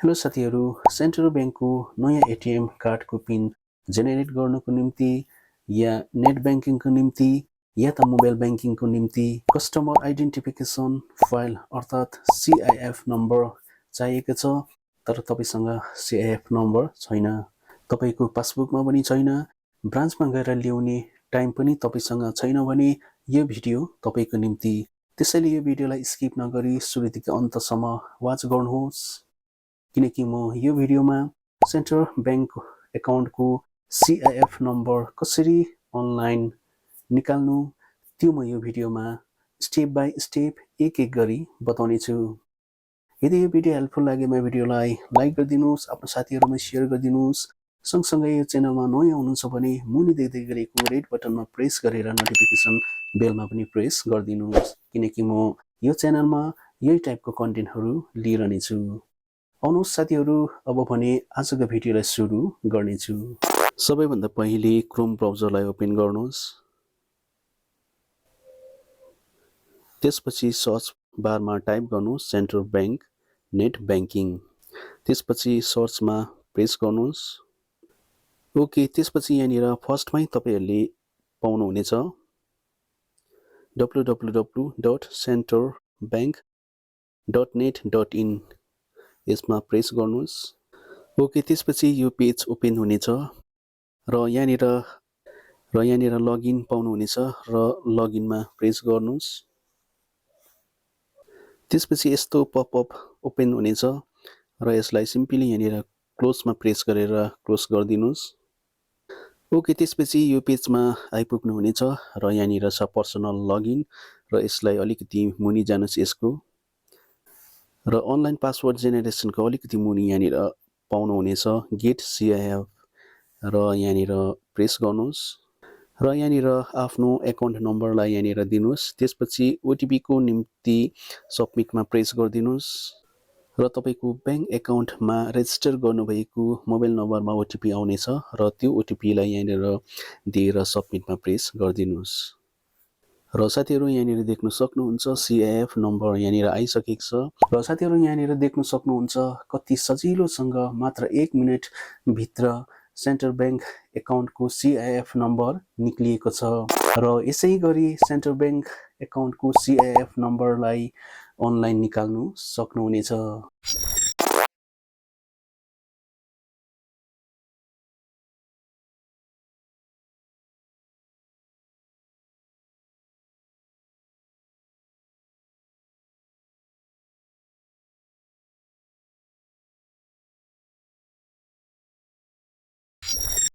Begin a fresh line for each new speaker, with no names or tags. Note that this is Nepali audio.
हेलो साथीहरु, सेन्ट्रल बैंकको नयाँ एटीएम कार्डको पिन जेनेरेट गर्नको निम्ति या नेट बैंकिङको निम्ति या त मोबाइल बैंकिङको निम्ति कस्टमर आइडेन्टिफिकेसन फाइल अर्थात् CIF नम्बर चाहिएको छ। तर तपाईसँग CIF नम्बर छैन, तपाईको पासबुकमा पनि छैन, ब्रान्चमा गएर ल्याउने टाइम पनि तपाईसँग छैन भने यो भिडियो तपाईको निम्ति। त्यसैले यो भिडियोलाई स्किप नगरी सुरुदेखि अन्तसम्म वाच गर्नुहोस्, किनकि म यो भिडियोमा सेन्ट्रल बैंक एकाउन्टको CIF नम्बर कसरी अनलाइन निकाल्नु त्यो म यो भिडियोमा स्टेप बाई स्टेप एक एक गरी बताउने छु। यदि यो भिडियो हेल्पफुल लागेमा भिडियोलाई लाइक गरिदिनुहोस्, आफ्नो साथीहरुमा शेयर गरिदिनुहोस्। सँगसँगै यो च्यानलमा नयाँ हुनुहुन्छ भने मुनि देख्दै गरेको रेड बटनमा प्रेस गरेर नोटिफिकेसन बेलमा पनि प्रेस गरिदिनुहोस्, किनकि म यो च्यानलमा यही टाइपको कन्टेन्टहरु लिइरहने छु। आउनुहोस् साथीहरु, अब भने आजको भिडियोलाई सुरु गर्नेछु। सबैभन्दा पहिले क्रोम ब्राउजरलाई ओपन गर्नुहोस्। त्यसपछि सर्च बारमा टाइप गर्नुहोस् सेन्ट्रल बैंक नेट बैंकिङ। त्यसपछि सर्चमा प्रेस गर्नुहोस्। ओके, त्यसपछि यहाँनिर फर्स्टमै तपाईहरुले पाउनुहुनेछ www.centralbank.net.in, यसमा प्रेस गर्नुहोस्। ओके, त्यसपछि यो पेज ओपन हुनेछ र यहाँनिर लगइन पाउनुहुनेछ र लगइनमा प्रेस गर्नुहोस्। त्यसपछि यस्तो पपअप ओपन हुनेछ र यसलाई सिम्पली यहाँनिर क्लोजमा प्रेस गरेर क्लोज गरिदिनुहोस्। ओके, त्यसपछि यो पेजमा आइपुग्नु हुनेछ र यहाँनिर छ पर्सनल लगइन र यसलाई अलिकति मुनि जानुस् यसको र अनलाइन पासवर्ड जेनेरेसनको अलिकति मुनि यहाँनिर पाउनुहुनेछ गेट CIF र यहाँनिर प्रेस गर्नुहोस् र यहाँनिर आफ्नो एकाउन्ट नम्बरलाई यहाँनिर दिनुहोस्। त्यसपछि OTP को निम्ति सबमिटमा प्रेस गरिदिनुहोस् र तपाईको बैंक एकाउन्टमा रेजिस्टर गर्नुभएको मोबाइल नम्बरमा OTP आउनेछ र त्यो OTP लाई यहाँनिर दिएर सबमिटमा प्रेस गरिदिनुहोस्। र साथीहरु, यहाँनिर देख्न सक्नुहुन्छ CIF नम्बर यहाँनिर आइसकेको छ र साथीहरु, यहाँनिर देख्न सक्नुहुन्छ कति सजिलोसँग मात्र 1 मिनेट भित्र सेन्ट्रल बैंक एकाउन्टको CIF नम्बर निक्लिएको छ र यसै गरी सेन्ट्रल बैंक एकाउन्टको CIF नम्बरलाई अनलाइन निकाल्नु सक्नुहुनेछ।